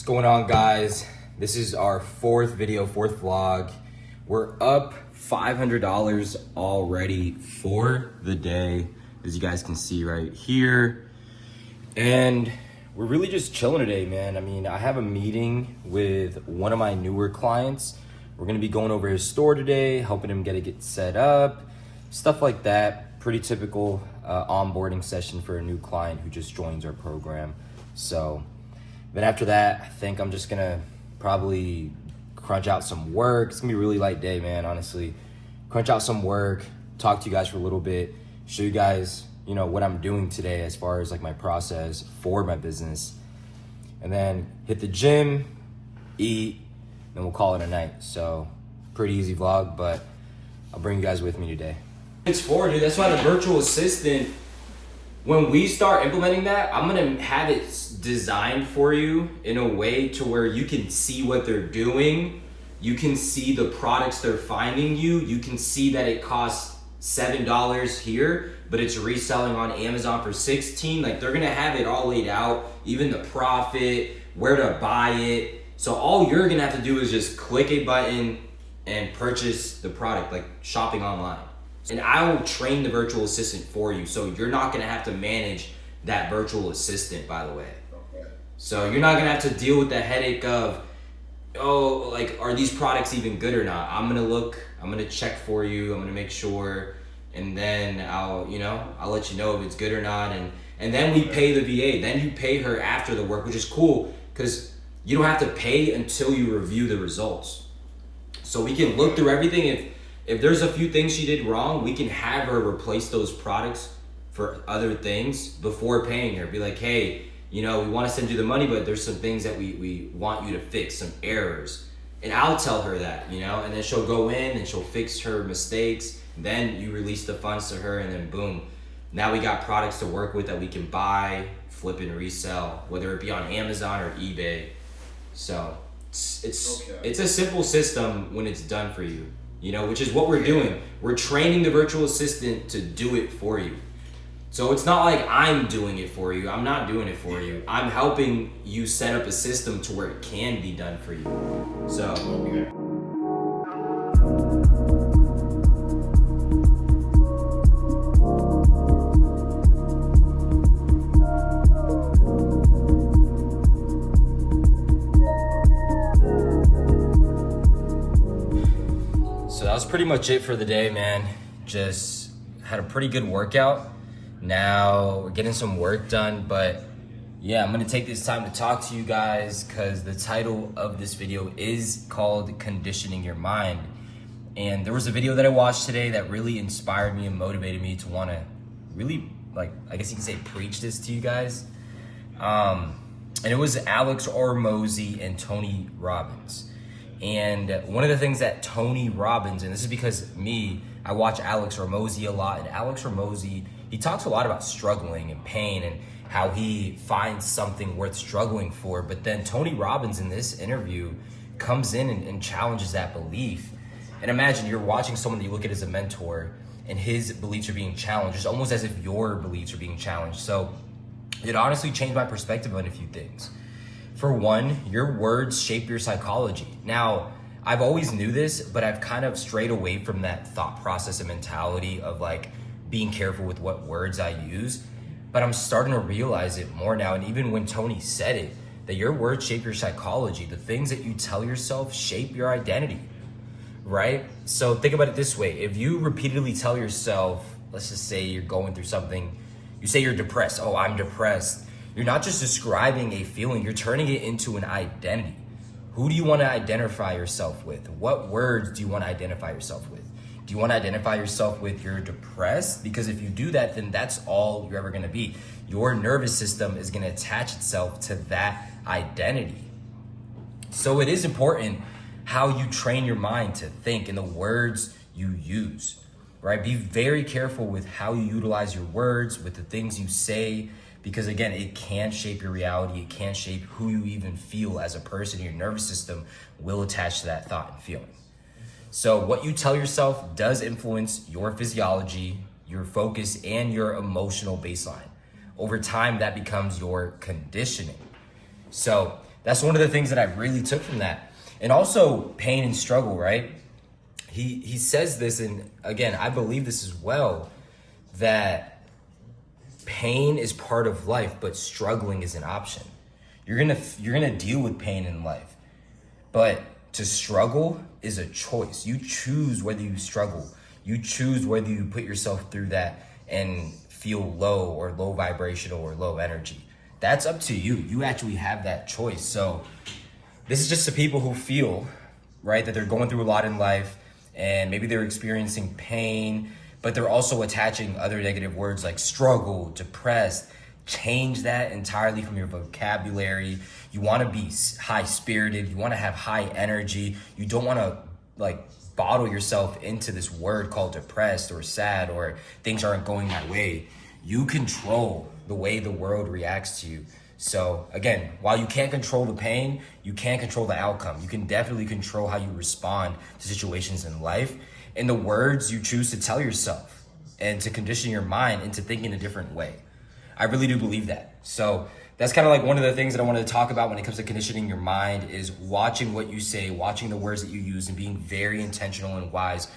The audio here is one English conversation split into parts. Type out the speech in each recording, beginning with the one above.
going on, guys? This is our fourth vlog. We're up $500 already for the day, as you guys can see right here. And we're really just chilling today, man. I mean, I have a meeting with one of my newer clients. We're gonna be going over his store today, helping him get it set up, stuff like that. Pretty typical onboarding session for a new client who just joins our program. So then after that, I think I'm just gonna probably crunch out some work. It's gonna be a really light day, man, honestly. Crunch out some work, talk to you guys for a little bit, show you guys, you know, what I'm doing today as far as like my process for my business. And then hit the gym, eat, then we'll call it a night. So pretty easy vlog, but I'll bring you guys with me today. It's for, dude. That's why the virtual assistant, when we start implementing that, I'm gonna have it designed for you in a way to where you can see what they're doing. You can see the products they're finding you. You can see that it costs $7 here, but it's reselling on Amazon for $16. Like, they're gonna have it all laid out, even the profit, where to buy it. So all you're gonna have to do is just click a button and purchase the product, like shopping online. And I will train the virtual assistant for you. So you're not gonna have to manage that virtual assistant, by the way. Okay. So you're not gonna have to deal with the headache of, oh, like, are these products even good or not? I'm gonna look, I'm gonna check for you, I'm gonna make sure, and then I'll let you know if it's good or not. And then we pay the VA. Then you pay her after the work, which is cool, because you don't have to pay until you review the results. So we can look through everything. If there's a few things she did wrong, we can have her replace those products for other things before paying her. Be like, hey, we want to send you the money, but there's some things that we want you to fix, some errors. And I'll tell her that, and then she'll go in and she'll fix her mistakes. Then you release the funds to her, and then boom, now we got products to work with that we can buy, flip, and resell, whether it be on Amazon or eBay. So it's a simple system when it's done for you. Which is what we're doing. We're training the virtual assistant to do it for you. So it's not like I'm doing it for you. I'm not doing it for you. I'm helping you set up a system to where it can be done for you. So. Okay. That was pretty much it for the day, man. Just had a pretty good workout. Now we're getting some work done, but yeah, I'm gonna take this time to talk to you guys because the title of this video is called Conditioning Your Mind. And there was a video that I watched today that really inspired me and motivated me to want to really, like, I guess you can say, preach this to you guys. And it was Alex Hormozi and Tony Robbins. And one of the things that Tony Robbins, and this is because I watch Alex Hormozi a lot, and Alex Hormozi, he talks a lot about struggling and pain and how he finds something worth struggling for. But then Tony Robbins in this interview comes in and challenges that belief. And imagine you're watching someone that you look at as a mentor and his beliefs are being challenged. It's almost as if your beliefs are being challenged. So it honestly changed my perspective on a few things. For one, your words shape your psychology. Now, I've always knew this, but I've kind of strayed away from that thought process and mentality of like being careful with what words I use. But I'm starting to realize it more now. And even when Tony said it, that your words shape your psychology. The things that you tell yourself shape your identity, right? So think about it this way. If you repeatedly tell yourself, let's just say you're going through something, you say you're depressed. Oh, I'm depressed. You're not just describing a feeling, you're turning it into an identity. Who do you want to identify yourself with? What words do you want to identify yourself with? Do you want to identify yourself with you're depressed? Because if you do that, then that's all you're ever going to be. Your nervous system is going to attach itself to that identity. So it is important how you train your mind to think and the words you use, right? Be very careful with how you utilize your words, with the things you say, because again, it can shape your reality. It can shape who you even feel as a person. Your nervous system will attach to that thought and feeling. So what you tell yourself does influence your physiology, your focus, and your emotional baseline. Over time, that becomes your conditioning. So That's one of the things that I really took from that. And also pain and struggle, right? He says this, and again, I believe this as well, that pain is part of life, but struggling is an option. You're gonna deal with pain in life, but to struggle is a choice. You choose whether you struggle. You choose whether you put yourself through that and feel low or low vibrational or low energy. That's up to you. You actually have that choice. So this is just the people who feel, right, that they're going through a lot in life and maybe they're experiencing pain, but they're also attaching other negative words like struggle, depressed. Change that entirely from your vocabulary. You want to be high spirited. You want to have high energy. You don't want to like bottle yourself into this word called depressed or sad or things aren't going my way. You control the way the world reacts to you. So again, while you can't control the pain, you can't control the outcome. You can definitely control how you respond to situations in life and the words you choose to tell yourself and to condition your mind into thinking a different way. I really do believe that. So that's kind of like one of the things that I wanted to talk about when it comes to conditioning your mind is watching what you say, watching the words that you use, and being very intentional and wise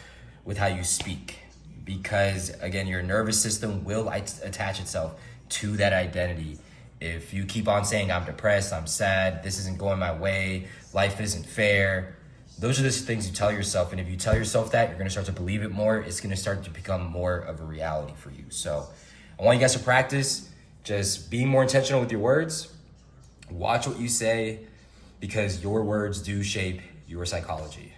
with how you speak. Because again, your nervous system will attach itself to that identity. If you keep on saying, I'm depressed, I'm sad, this isn't going my way, life isn't fair, those are the things you tell yourself. And if you tell yourself that, you're gonna start to believe it more. It's gonna start to become more of a reality for you. So I want you guys to practice just being more intentional with your words. Watch what you say because your words do shape your psychology.